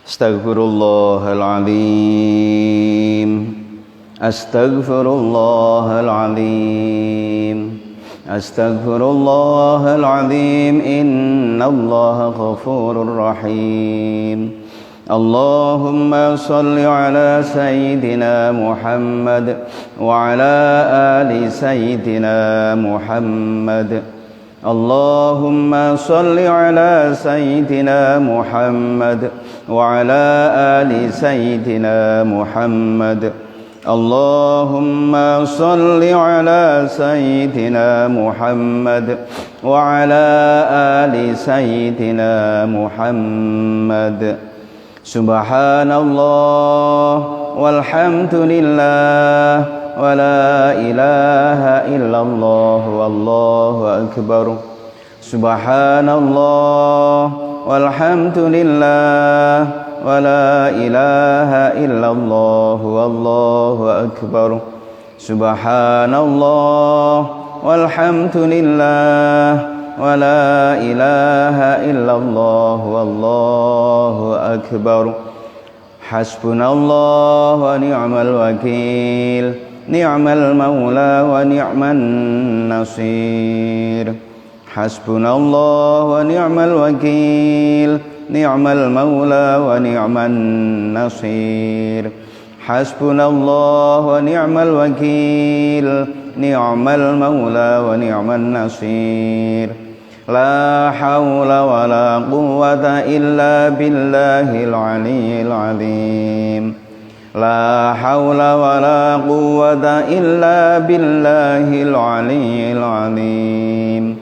Astaghfirullahaladzim. Astaghfirullahaladzim. Astaghfirullahaladzim. Innallaha ghafurur rahim. Allahumma salli ala Sayyidina Muhammad wa ala ali Sayyidina Muhammad. Allahumma salli ala Sayyidina Muhammad wa ala ali Sayyidina Muhammad. Allahumma salli ala Sayyidina Muhammad wa ala ali Sayyidina Muhammad. Subhanallah walhamdulillah wa la ilaha illallah wallahu akbar. Subhanallah walhamdulillah wa la ilaha illallah wallahu akbar. Subhanallah walhamdulillah wa la ilaha illallah wallahu akbar. Hasbunallah wa ni'mal wakil. Ni'mal maula wa ni'man nasir. Hasbunallah wa ni'mal wakil. Ni'mal maula wa ni'man nasir. Hasbunallah wa ni'mal wakil. Ni'mal maula wa ni'man nasir. La hawla wa la quwwata illa billahil aliyyil azim. La hawla wa la quwwata illa billahil aliyyil azim.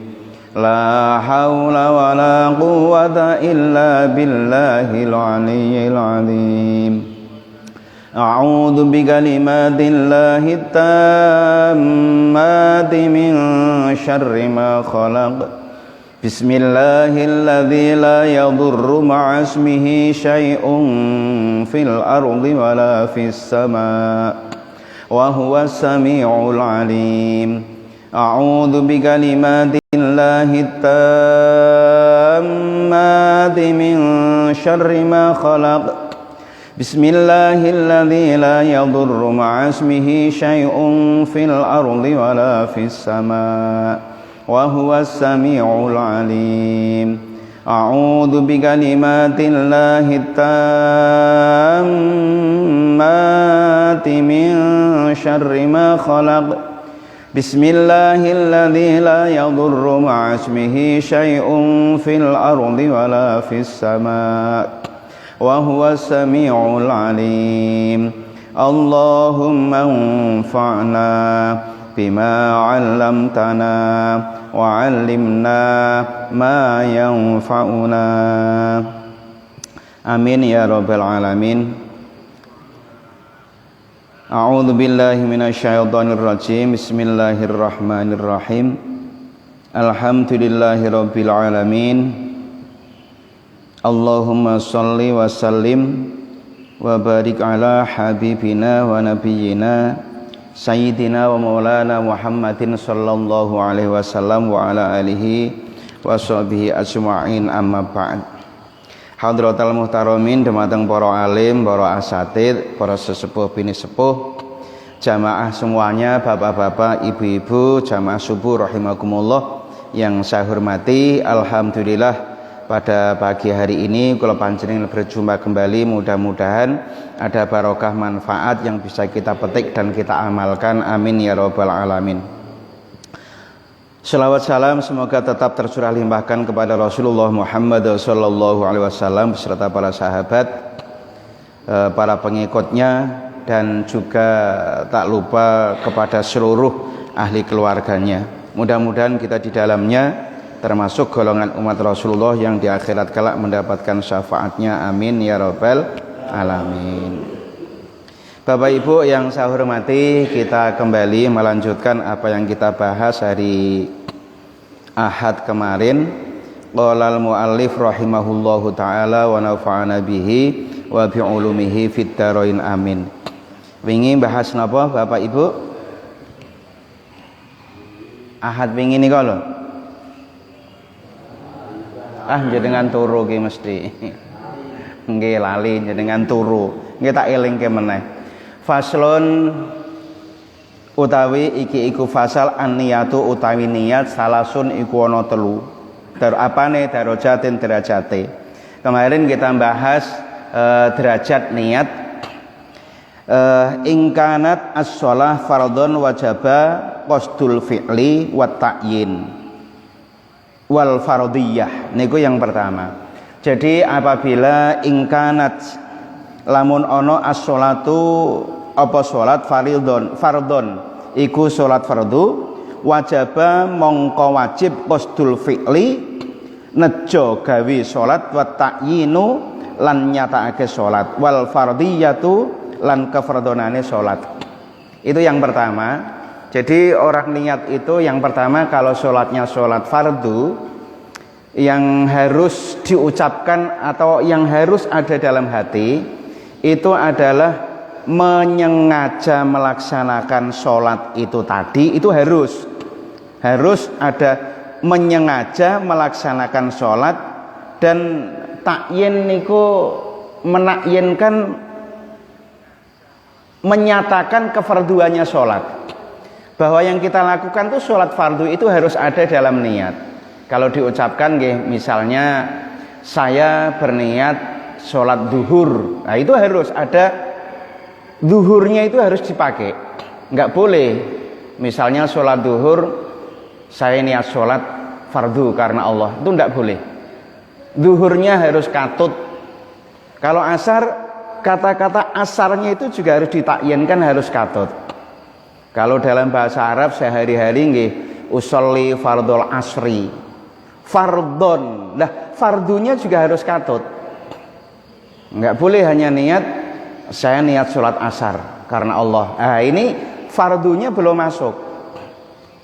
La hawla wa la quwwata illa billahil aliyyil azim. A'udzu bikalimatillahi tammati min syarri ma khalaq. Bismillahilladzi la yadurru ma'a ismihi syai'un fil ardi wala fis sama' wa huwas sami'ul 'alim. A'udzu bikalimatillahi tammati min syarri ma khalaq. Bismillahilladzi la yadurru ma'a ismihi syai'un fil ardi wala fis sama' wa huwas sami'ul 'alim. A'udzu bikalimatillahi tammati min syarri ma khalaq. Bismillahilladzi la yadurru ma'a ismihi syai'un fil ardi wala fis sama' wa huwas sami'ul 'alim. Allahumma anfa'na bima 'allamtana wa 'allimna ma yanfa'una. Amin ya rabbal alamin. A'udzu billahi minasyaitonir rajim. Bismillahirrahmanirrahim. Alhamdulillahi rabbil alamin. Allahumma shalli wa sallim wa barik ala habibina wa nabiyyina Sayyidina wa maulana Muhammadin sallallahu alaihi wasallam wa ala alihi wa sahbihi ajma'in, amma ba'd. Hadratal muhtaramin, dumateng para alim, para asatid, para sesepuh bini sepuh, jamaah semuanya, bapak-bapak, ibu-ibu, jamaah subuh rahimakumullah yang saya hormati. Alhamdulillah pada pagi hari ini kula panjenengan berjumpa kembali. Mudah-mudahan ada barokah manfaat yang bisa kita petik dan kita amalkan. Amin ya rabbal alamin. Shalawat salam semoga tetap tercurah limpahkan kepada Rasulullah Muhammad sallallahu alaihi wasallam beserta para sahabat, para pengikutnya, dan juga tak lupa kepada seluruh ahli keluarganya. Mudah-mudahan kita di dalamnya termasuk golongan umat Rasulullah yang di akhirat kelak mendapatkan syafaatnya. Amin ya rabbal alamin. Bapak Ibu yang saya hormati, kita kembali melanjutkan apa yang kita bahas hari Ahad kemarin. Qala al-muallif rahimahullahu taala wa nafa'ana bihi wa bi ulumihi fid dharain amin. Wingi bahas napa Bapak Ibu? Ahad wingi nika lho. Jenengan turu ki mesti. Nggih lali jenengan turu. Nggih tak elingke meneh. Faslun utawi iki iku fasal an-niyatu utawi niat salasun iku ana telu. Apane darajatin derajate. Kemarin kita bahas derajat niat. Ingkanat as-shalah fardhon wajaba qasdul fi'li wa ta'yin wal fardiyah niku yang pertama. Jadi apabila ingkanat lamun ono as-sholatu apa salat fardhon iku salat fardu wajaba mongko wajib qasdul fi'li nejo gawe salat wa ta'yinu lan nyatakake salat wal fardiyatu lan kefardhonane salat. Itu yang pertama. Jadi orang niat itu yang pertama kalau salatnya salat fardu yang harus diucapkan atau yang harus ada dalam hati itu adalah menyengaja melaksanakan salat itu tadi. Itu harus ada menyengaja melaksanakan salat. Dan takyin niku menakyinkan menyatakan kefarduannya sholat, bahwa yang kita lakukan tuh sholat fardu itu harus ada dalam niat. Kalau diucapkan misalnya saya berniat sholat duhur, nah itu harus ada duhurnya, itu harus dipakai. Nggak boleh misalnya sholat duhur saya niat sholat fardu karena Allah, itu nggak boleh. Duhurnya harus katut. Kalau asar, kata-kata asarnya itu juga harus ditakyinkan, harus katut. Kalau dalam bahasa Arab sehari-hari nggih usolli fardhol asri. Fardhon. Lah fardunya juga harus katut. Enggak boleh hanya niat saya niat sholat asar karena Allah. Nah, ini fardunya belum masuk.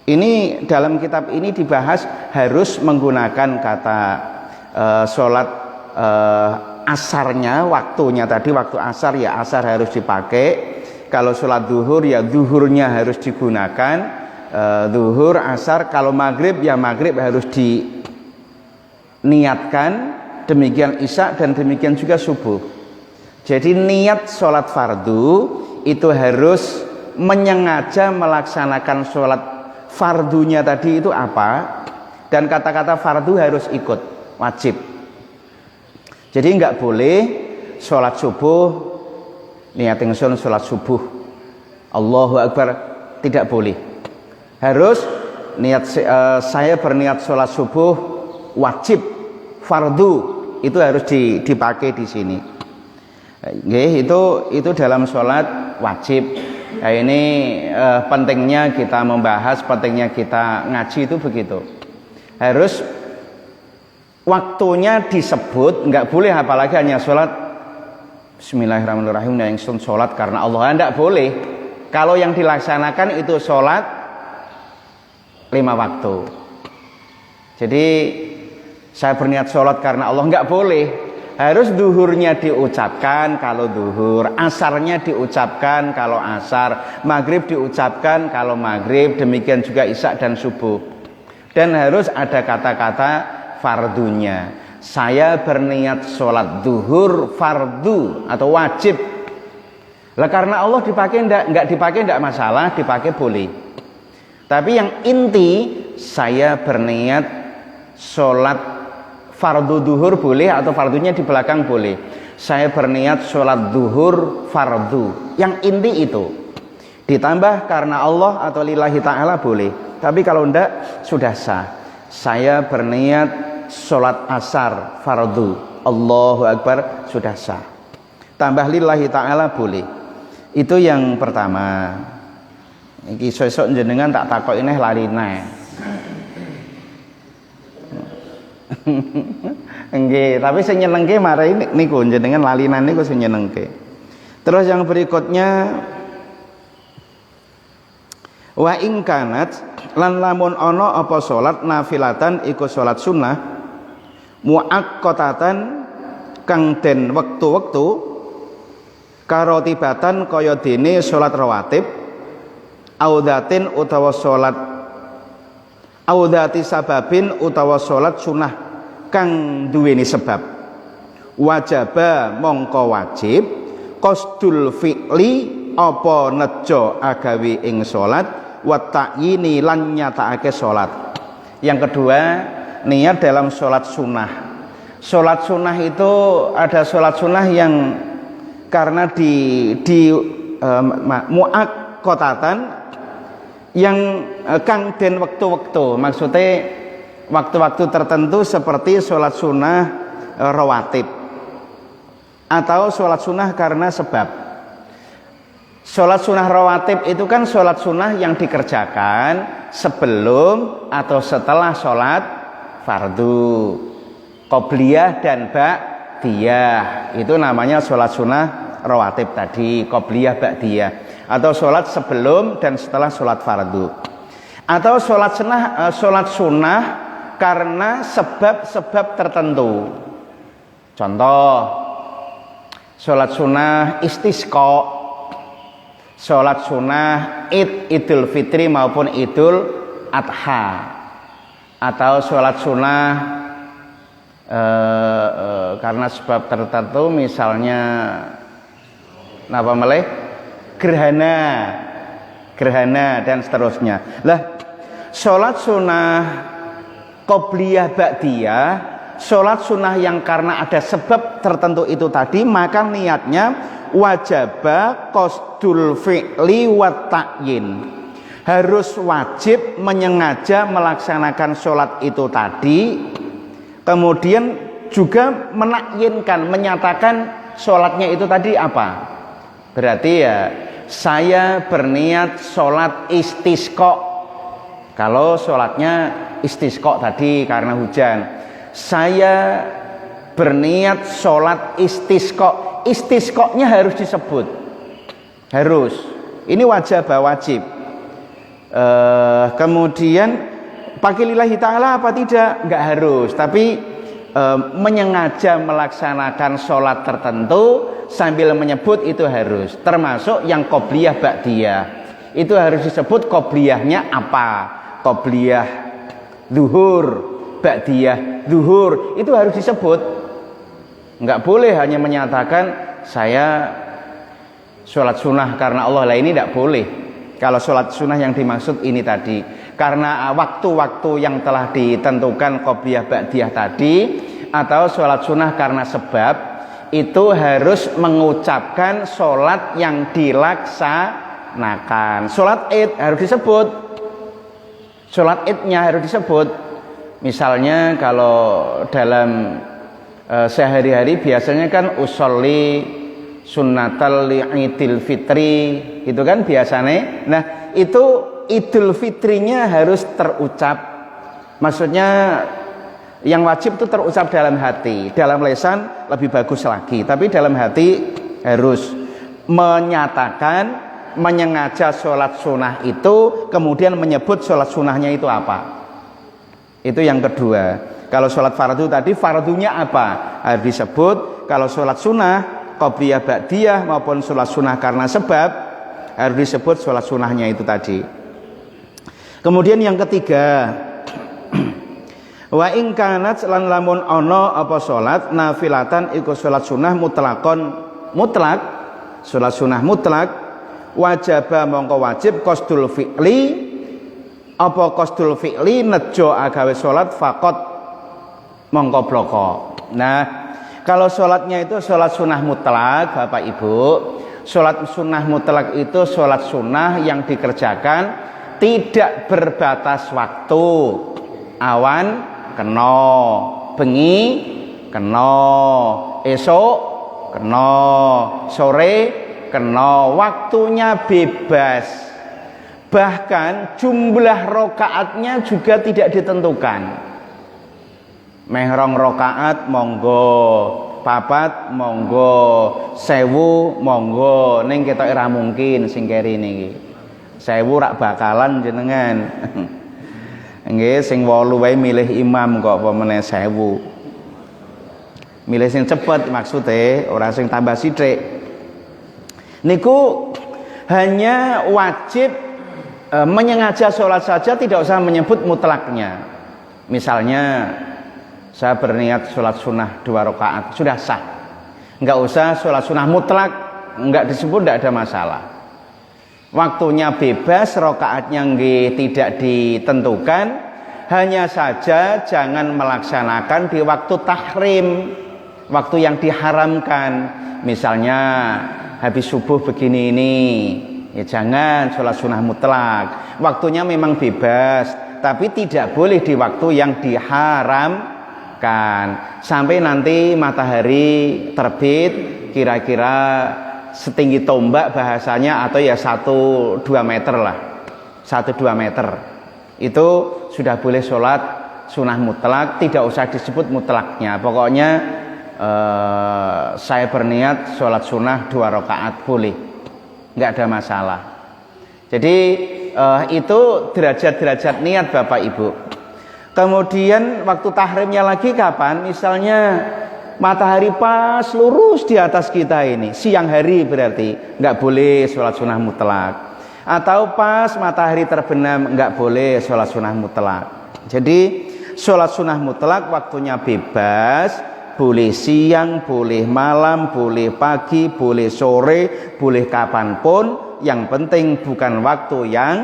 Ini dalam kitab ini dibahas harus menggunakan kata sholat asarnya, waktunya tadi waktu asar ya asar harus dipakai. Kalau sholat duhur ya duhurnya harus digunakan, duhur asar. Kalau maghrib ya maghrib harus diniatkan. Demikian isya dan demikian juga subuh. Jadi niat sholat fardu itu harus menyengaja melaksanakan sholat fardunya tadi itu apa, dan kata-kata fardu harus ikut, wajib. Jadi nggak boleh sholat subuh niat ingsun sholat subuh Allahu Akbar, tidak boleh. Harus niat saya berniat sholat subuh wajib fardu, itu harus dipakai di sini. Itu dalam sholat wajib. Nah, ini pentingnya kita membahas, pentingnya kita ngaji itu begitu. Harus waktunya disebut, nggak boleh apalagi hanya sholat Bismillahirrahmanirrahim yang sholat karena Allah, nggak boleh. Kalau yang dilaksanakan itu sholat 5 waktu. Jadi saya berniat sholat karena Allah, nggak boleh. Harus duhurnya diucapkan kalau duhur, asarnya diucapkan kalau asar, maghrib diucapkan kalau maghrib, demikian juga isya dan subuh. Dan harus ada kata-kata fardunya. Saya berniat sholat duhur fardu atau wajib. Lah karena Allah dipakai enggak dipakai enggak masalah, dipakai boleh. Tapi yang inti saya berniat sholat fardu duhur boleh atau fardunya di belakang boleh. Saya berniat sholat duhur fardu. Yang inti itu. Ditambah karena Allah atau lillahi ta'ala boleh. Tapi kalau enggak sudah sah. Saya berniat sholat asar fardu Allahu Akbar, sudah sah. Tambah lillahi ta'ala boleh. Itu yang pertama. Iki sesuk jenengan tak takok ini lari naik. Nggih, tapi sing nyenengke marai niku jenengan lalinan niku sing nyenengke. Terus yang berikutnya wa in kanat lan lamun ana apa salat nafilatan iku salat sunnah muaqqatatan kang den wektu-wektu karotibatan kaya dene salat rawatib audatin utawa salat audati sababin utawa salat sunnah kang duweni sebab wajaba mongko wajib qasdul fi'li apa nejo agawe ing salat wa ta'yini lan nyatakake salat. Yang kedua, niat dalam salat sunnah. Salat sunnah itu ada salat sunnah yang karena di muakkotatan yang kang den waktu-waktu, maksudnya waktu-waktu tertentu seperti sholat sunnah rawatib atau sholat sunnah karena sebab. Sholat sunnah rawatib itu kan sholat sunnah yang dikerjakan sebelum atau setelah sholat fardu, qobliyah dan ba'diyah, itu namanya sholat sunnah rawatib tadi, qobliyah ba'diyah, atau sholat sebelum dan setelah sholat fardu, atau sholat sunnah karena sebab-sebab tertentu. Contoh, sholat sunnah istisqa, sholat sunnah idul fitri maupun idul adha, atau sholat sunnah karena sebab tertentu, misalnya apa meleh gerhana dan seterusnya. Lah sholat sunnah qobliyah ba'diyah, sholat sunnah yang karena ada sebab tertentu itu tadi, maka niatnya wajaba qasdul fi'li wa ta'yin, harus wajib menyengaja melaksanakan sholat itu tadi, kemudian juga menakyinkan, menyatakan sholatnya itu tadi apa. Berarti ya saya berniat sholat istisqa, kalau sholatnya istisqa tadi karena hujan, saya berniat sholat istisqa, istisqanya harus disebut, harus, ini wajib. Kemudian pakai lillahi ta'ala apa tidak, enggak harus, tapi menyengaja melaksanakan sholat tertentu sambil menyebut itu harus. Termasuk yang qobliyah ba'diyah, itu harus disebut qobliyahnya apa, qobliyah zuhur, ba'diyah zuhur, itu harus disebut. Enggak boleh hanya menyatakan saya sholat sunnah karena Allah, lah ini enggak boleh. Kalau sholat sunnah yang dimaksud ini tadi, karena waktu-waktu yang telah ditentukan qobliyah ba'diyah tadi, atau sholat sunnah karena sebab, itu harus mengucapkan sholat yang dilaksanakan. Sholat id harus disebut, sholat idnya harus disebut. Misalnya kalau dalam sehari-hari biasanya kan usolli sunnatal idil fitri, itu kan biasanya. Nah itu idul fitrinya harus terucap, maksudnya yang wajib itu terucap dalam hati, dalam lisan lebih bagus lagi, tapi dalam hati harus menyatakan, menyengaja sholat sunnah itu, kemudian menyebut sholat sunnahnya itu apa. Itu yang kedua. Kalau sholat fardu tadi, fardunya apa harus disebut. Kalau sholat sunnah qobliyah ba'diyah maupun sholat sunnah karena sebab, harus disebut sholat sunnahnya itu tadi. Kemudian yang ketiga, wa ing kanat lan lamun ana apa salat nafilatan iku salat sunah mutlakon, mutlak, salat sunah mutlak, wajaba mongko wajib qasdul fi'li, apa qasdul fi'li nejo agawe salat faqat mongko bloko. Nah kalau salatnya itu salat sunah mutlak, Bapak Ibu, salat sunah mutlak itu salat sunah yang dikerjakan tidak berbatas waktu. Awan kena, bengi kena, esok kena, sore kena, waktunya bebas. Bahkan jumlah rokaatnya juga tidak ditentukan. Mehrong rokaat monggo, papat monggo, 1000 monggo, ning ketok ora mungkin sing keri niki. 1000 rak bakalan jenengan. Nggih, sing 8 wae milih imam kok apa meneh 1000. Milih sing cepet maksudnya, ora sing tambah sithik. Niku hanya wajib menyengaja sholat saja, tidak usah menyebut mutlaknya. Misalnya saya berniat sholat sunnah 2 rakaat, sudah sah. Enggak usah sholat sunnah mutlak, enggak disebut, enggak ada masalah. Waktunya bebas, rakaatnya tidak ditentukan, hanya saja jangan melaksanakan di waktu tahrim, waktu yang diharamkan. Misalnya habis subuh begini ini, ya jangan sholat sunnah mutlak. Waktunya memang bebas, tapi tidak boleh di waktu yang diharamkan. Sampai nanti matahari terbit, kira-kira setinggi tombak bahasanya, atau ya 1-2 meter lah, 1-2 meter. Itu sudah boleh sholat sunnah mutlak, tidak usah disebut mutlaknya. Pokoknya saya berniat sholat sunnah 2 rakaat boleh, nggak ada masalah. Jadi itu derajat-derajat niat Bapak Ibu. Kemudian waktu tahrimnya lagi kapan? Misalnya matahari pas lurus di atas kita ini, siang hari berarti nggak boleh sholat sunnah mutlak. Atau pas matahari terbenam, nggak boleh sholat sunnah mutlak. Jadi sholat sunnah mutlak waktunya bebas. Boleh siang, boleh malam, boleh pagi, boleh sore, boleh kapanpun. Yang penting bukan waktu yang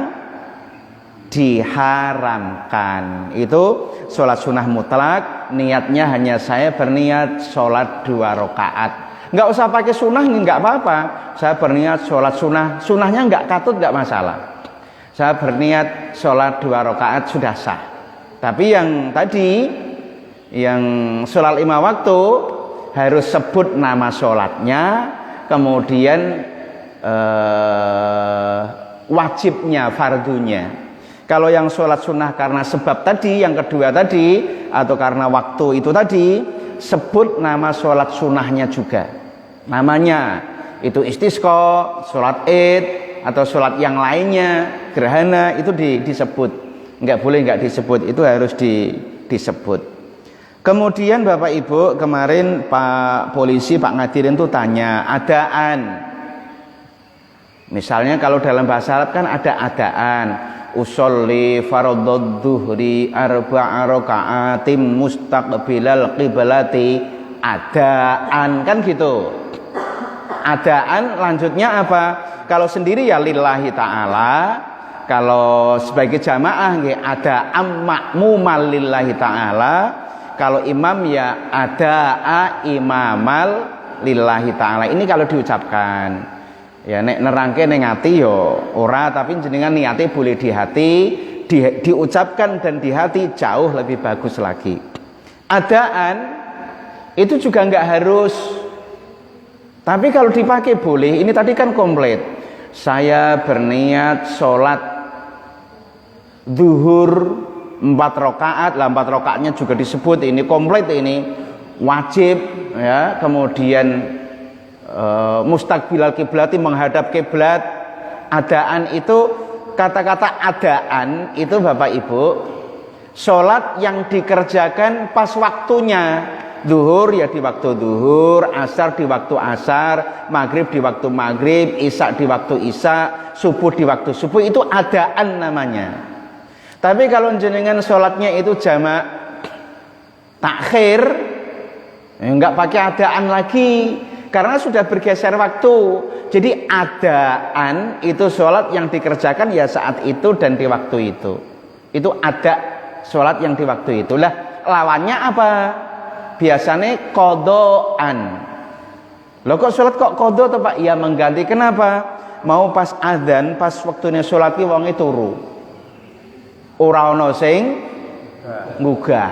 diharamkan. Itu sholat sunnah mutlak. Niatnya hanya saya berniat sholat 2 rakaat. Nggak usah pakai sunnah, nggak apa-apa. Saya berniat sholat sunnah, sunnahnya nggak katut, nggak masalah. Saya berniat sholat 2 rakaat sudah sah. Tapi yang tadi, yang sholat 5 waktu harus sebut nama sholatnya, kemudian wajibnya, fardunya. Kalau yang sholat sunnah karena sebab tadi, yang kedua tadi, atau karena waktu itu tadi, sebut nama sholat sunnahnya juga. Namanya itu istisqa, sholat id, atau sholat yang lainnya, gerhana, itu disebut. Nggak boleh nggak disebut, itu harus disebut. Kemudian Bapak Ibu, kemarin Pak Polisi, Pak Ngadirin itu tanya adaan. Misalnya kalau dalam bahasa Arab kan ada adaan. Usolli fardhad dhuhri 4 raka'atim mustaqbilal qiblati. Adaan kan gitu. Adaan lanjutnya apa? Kalau sendiri ya lillahi ta'ala. Kalau sebagai jamaah ya adaan ma'mumal lillahi ta'ala. Kalau imam ya ada imamal lillahi ta'ala. Ini kalau diucapkan. Ya nek nerangke ning ati yo ora, tapi jenengan niate boleh di hati, diucapkan dan di hati jauh lebih bagus lagi. Adaan itu juga enggak harus. Tapi kalau dipakai boleh. Ini tadi kan komplit. Saya berniat sholat zuhur 4 rakaat, 4 rakaatnya juga disebut, ini komplit, ini wajib ya. Kemudian mustaqbilal kiblati, menghadap kiblat. Adaan itu, kata-kata adaan itu Bapak Ibu, sholat yang dikerjakan pas waktunya. Zuhur ya di waktu zuhur, asar di waktu asar, maghrib di waktu maghrib, isya di waktu isya, subuh di waktu subuh. Itu adaan namanya. Tapi kalau jenengan sholatnya itu jamak takhir, enggak pakai adaan lagi, karena sudah bergeser waktu. Jadi adaan itu sholat yang dikerjakan ya saat itu dan di waktu itu. Itu ada sholat yang di waktu itu. Lah lawannya apa? Biasanya kodoan. Loh kok sholat kok kodo tuh Pak? Ya mengganti. Kenapa? Mau pas adzan, pas waktunya sholat ki wonge turu. Ora ana sing nggugah,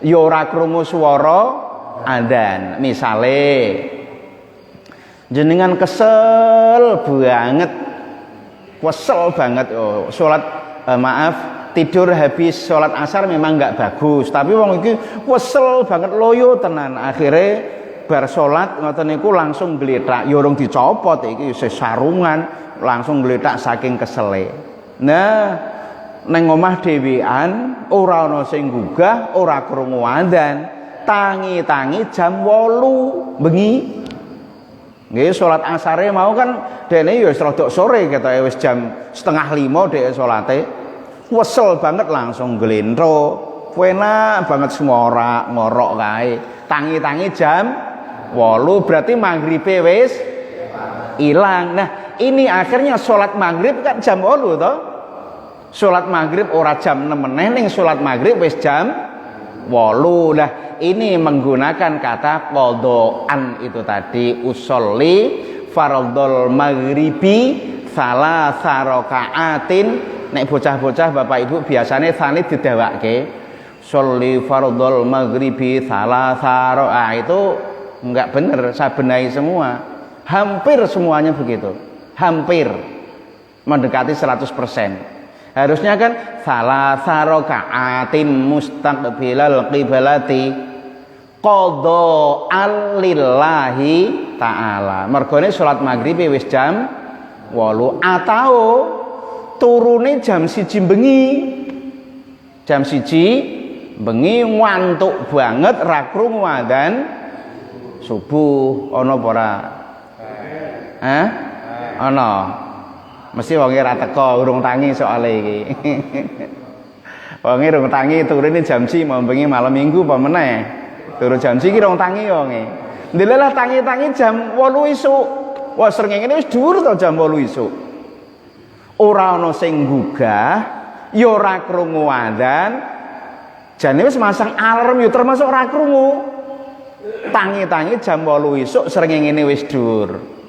ya ora krungu swara adzan. Misale jenengan kesel banget sholat tidur habis sholat asar memang nggak bagus, tapi wong iki kesel banget loyo tenan. Akhirnya bar sholat ngoten niku langsung gletak, ya urung dicopot iki sarungan, langsung gletak saking kesele. Nah neng omah dhewean ora ana sing gugah, ora krungu adzan, tangi-tangi jam 8 bengi. Nggih salat asare mau kan dene ya wis rada sore ketoke wis jam 4:30 dhek salate. Wesel banget langsung glentro. enak banget semua ngorok kae. Tangi-tangi jam 8 berarti maghribe wis ilang. Nah, ini akhirnya sholat maghrib kan jam 8 toh. Sholat maghrib ora jam 6 meneh ning sholat maghrib wis jam 8. Nah, ini menggunakan kata qadhaan itu tadi, usolli fardhul maghribi salasa rakaatin. Nek bocah-bocah Bapak Ibu biasanya sanid didawake sholli fardhul maghribi salasa rakaat, itu enggak benar, saya benahi semua. Hampir semuanya begitu. Hampir mendekati 100%. Harusnya kan salasa rakaatin mustaqbilal qiblati qadhaan lillahi ta'ala. Mergone salat maghrib wis jam 8 atau turune jam 1 bengi. Jam 1 bengi ngantuk banget ra krungu adzan subuh. Ana apa ora? Ana. Mesti wonge ra teko, urung tangi soalé iki. Wonge urung tangi turune jam 1 mau bengi malam Minggu apa meneh. Turu jam 1 iki urung tangi wonge. Ndelah tangi-tangi jam 8 isuk. Wah srengenge wis dhuwur to jam 8 isuk. Ora ana sing gugah, ya ora krungu adzan. Jane wis masang alarm ya termasuk ora krungu. Tangi-tangi jam 8 isuk srengenge wis dhuwur.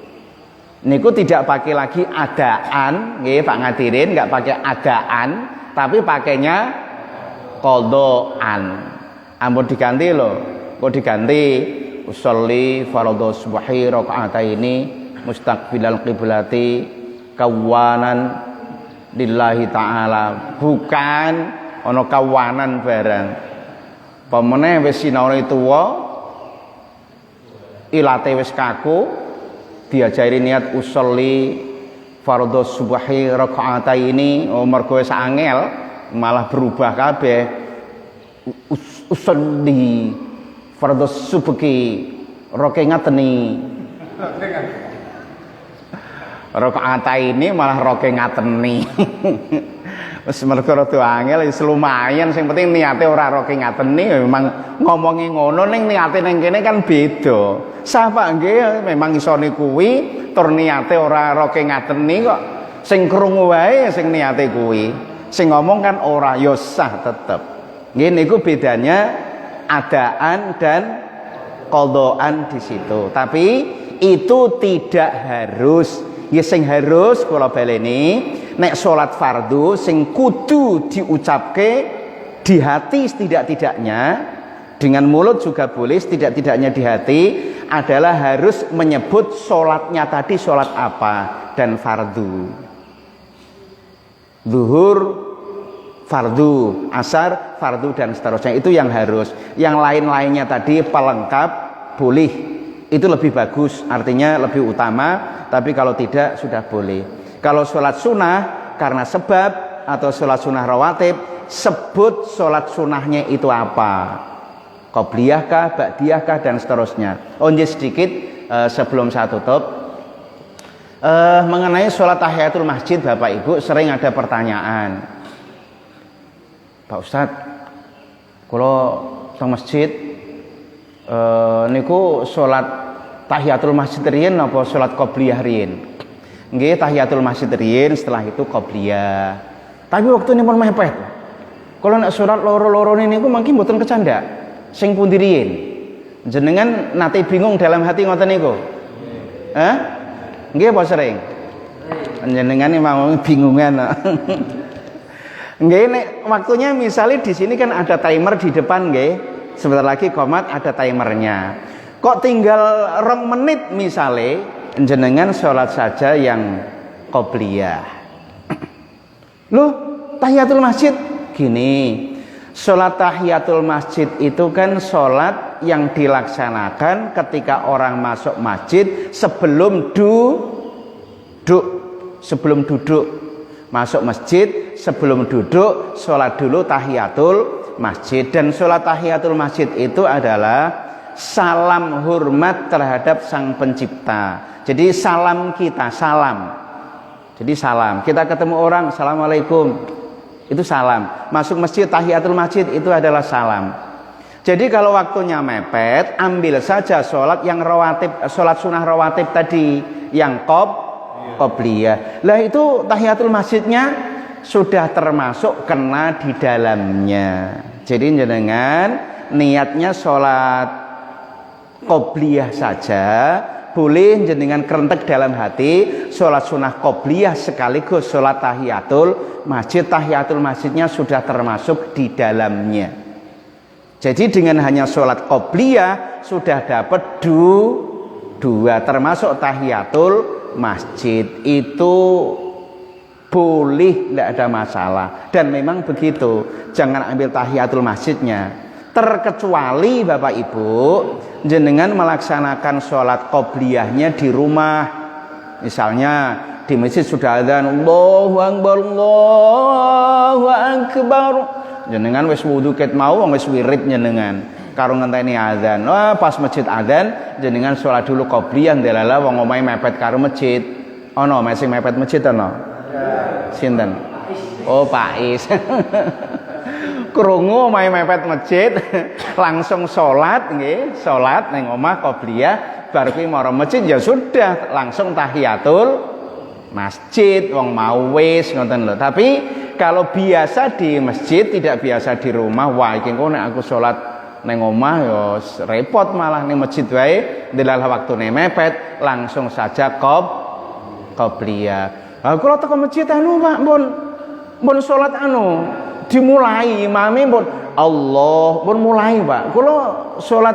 Niku tidak pakai lagi adaan, nggih Pak Ngadirin, enggak pakai adaan, tapi pakainya qadhaan. Ampun diganti loh. Kok diganti usolli fardhu subhi rakaataini mustaqbilal qiblati kawanan lillahi ta'ala. Bukan ana kawanan barang. Pemene wis sinaune tuwa, ilate wis kaku, diajari niat usolli fardhu subhi rakaataini, mergo wis angel malah berubah kabeh. Usolli fardhu subhi rakaatini. Rakaataini malah rakaatini. Wis mergo rada angel wis lumayan, sing penting niate ora rakaatini. Memang ngomongi ngono ning niate ning kene kan beda. Sapa nggih memang isone kuwi tur niate ora rakaatini kok. Sing krungu wae sing niate kuwi. Sing ngomong kan ora ya sah tetep. Nggih niku bedanya adaan dan qadhaan di situ. Tapi itu tidak harus. Ya sing harus kula baleni nek salat fardu sing kudu diucapke di hati setidak-tidaknya, dengan mulut juga boleh, setidak-tidaknya di hati adalah harus menyebut salatnya tadi salat apa dan fardu. Zuhur fardu, asar fardu dan seterusnya, itu yang harus. Yang lain-lainnya tadi pelengkap boleh, itu lebih bagus, artinya lebih utama. Tapi kalau tidak sudah boleh. Kalau sholat sunnah karena sebab atau sholat sunnah rawatib, sebut sholat sunnahnya itu apa, qobliyah kah, ba'diyah kah dan seterusnya. Onje sedikit sebelum saya tutup, mengenai sholat tahiyatul masjid, Bapak Ibu sering ada pertanyaan, Pak Ustadz, kalau teng masjid niku sholat tahiyatul masjid riyin apa sholat qobliyah riyin? Nggih, tahiyatul masjid riyin, setelah itu qobliyah. Tapi waktu ini pun mepet. Kalau nak sholat loro-loro niku mungkin mboten kecanda. Sing pundi riyin? Jenengan nate bingung dalam hati ngoten niku? Nggih apa sering? Jenengan mau bingungan. Nggih, nek waktunya misalnya di sini kan ada timer di depan nggih. Sebentar lagi qomat ada timernya. Kok tinggal 2 menit misalnya, jenengan sholat saja yang qobliyah. Loh, tahiyatul masjid gini. Sholat tahiyatul masjid itu kan sholat yang dilaksanakan ketika orang masuk masjid sebelum duduk. Sebelum duduk masuk masjid, sebelum duduk sholat dulu tahiyatul masjid. Dan sholat tahiyatul masjid itu adalah salam hormat terhadap Sang Pencipta. Jadi salam kita, salam. Jadi salam. Kita ketemu orang, assalamualaikum. Itu salam. Masuk masjid tahiyatul masjid itu adalah salam. Jadi kalau waktunya mepet, ambil saja sholat yang rawatib, sholat sunnah rawatib tadi, yang qobliyah. Lah itu tahiyatul masjidnya sudah termasuk kena di dalamnya. Jadi jenengan niatnya sholat qobliyah saja, boleh jenengan kerentek dalam hati sholat sunnah qobliyah sekaligus sholat tahiyatul masjid. Tahiyatul masjidnya sudah termasuk di dalamnya. Jadi dengan hanya sholat qobliyah sudah dapat dua, termasuk tahiyatul masjid. Itu boleh, tidak ada masalah. Dan memang begitu, jangan ambil tahiyatul masjidnya. Terkecuali Bapak Ibu jenengan melaksanakan sholat qobliyahnya di rumah. Misalnya di masjid sudah adzan, Allahu Akbar, Allahu Akbar. Jenengan wis wudu ket mau wong wis wirid jenengan karo ngenteni adzan. Wah, pas masjid adzan jenengan sholat dulu qobliyah ndelala wong omahe mepet karo masjid. Ana sing mepet masjid ana? Sinten? Oh, Pak Is. Krungu omahe mepet masjid langsung sholat nggih, sholat ning omah qobliyah bar kuwi marang masjid ya sudah langsung tahiyatul masjid wong mau wis ngoten lho. Tapi kalau biasa di masjid tidak biasa di rumah, wah iki engko nek aku salat nang omah ya repot, malah ning masjid wae ndelala waktune mepet langsung saja qobliyah. Ha kula teko masjid anu Pak, pun salat anu dimulai imame pun Allah pun mulai Pak. Kula salat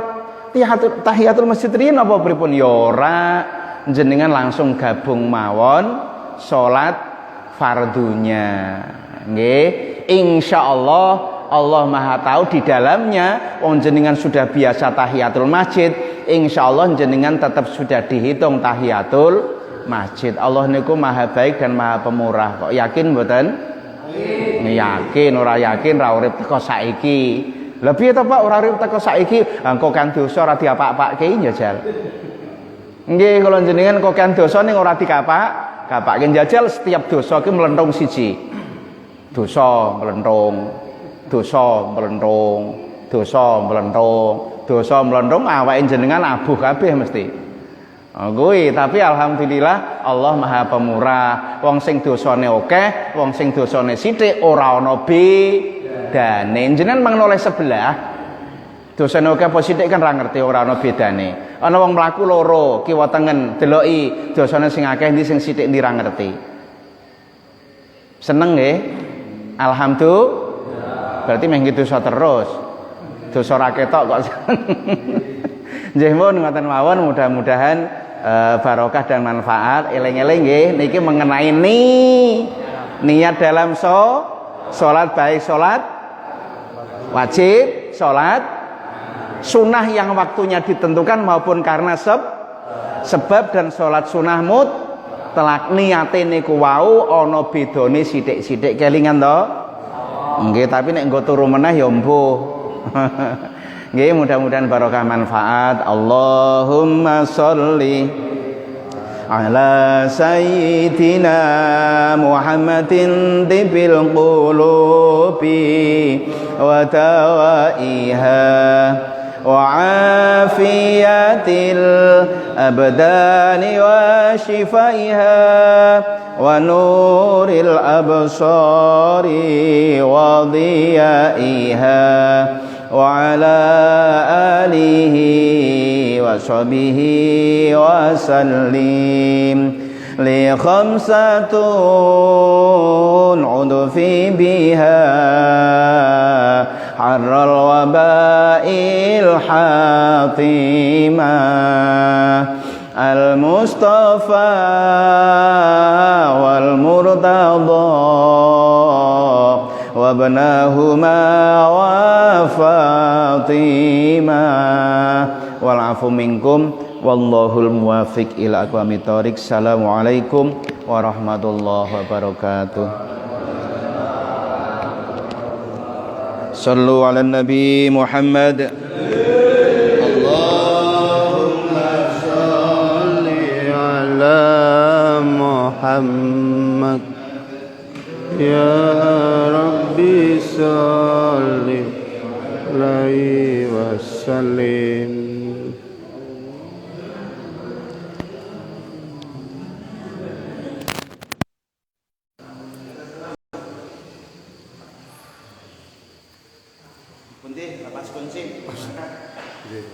tahiyatul masjid riyen apa pripun ya ora, jenengan langsung gabung mawon salat fardunya. Nggih, insyaallah Allah Maha tahu di dalamnya. Wong jenengan sudah biasa tahiyatul masjid, insyaallah jenengan tetap sudah dihitung tahiyatul masjid. Allah niku Maha baik dan Maha pemurah. Kok yakin mboten? Yakin, ora yakin ra urip teko saiki. Lah piye to Pak ora urip teko saiki? Engko kan dosa ora diapak-apakke njajal. Nggih, kula jenengan kok kan dosa ning ora dikapak-kapakke njajal setiap dosa ki mlentung siji. Dosa mlentung awake jenengan abuh kabeh mesti. Kuwi tapi alhamdulillah Allah Maha Pemurah. Wong sing dosane akeh, wong sing dosane sithik ora ana bedane. Jenengan mangan oleh sebelah. Dosane akeh apa sithik kan ra ngerti, ora ana bedane. Ana wong mlaku loro kiwa tengen deloki dosane sing akeh ndi sing sithik ndi ra ngerti. Seneng nggih? Alhamdulillah. Berarti meh dosa terus. Dosa ra ketok kok. Nggih mun ngoten mawon, mudah-mudahan barokah dan manfaat. Eling-eling nggih niki mengenai niat dalam salat, baik salat wajib, salat sunnah yang waktunya ditentukan maupun karena sebab, dan salat sunnah telak niate niku wau ana bedane sithik-sithik kelingan to. Nggih, tapi nek nggo turu meneh ya mbuh. Nggih, mudah-mudahan barokah manfaat. Allahumma sholli ala sayyidina Muhammadin tibil qulubi wa tawaiha وعافية الأبدان وشفائها ونور الأبصار وضيائها وعلى آله وصحبه وسلم لخمسة عدفي بها حر الوباء الحاطمة المصطفى والمرتضى وابناهما وفاطمة والعفو منكم wallahul muwafiq ila aqwamit thoriq. Assalamualaikum warahmatullahi wabarakatuh. Sallu ala Nabi Muhammad. Allahumma salli ala Muhammad ya Rabb. Pundi lepas kunci. Nggih.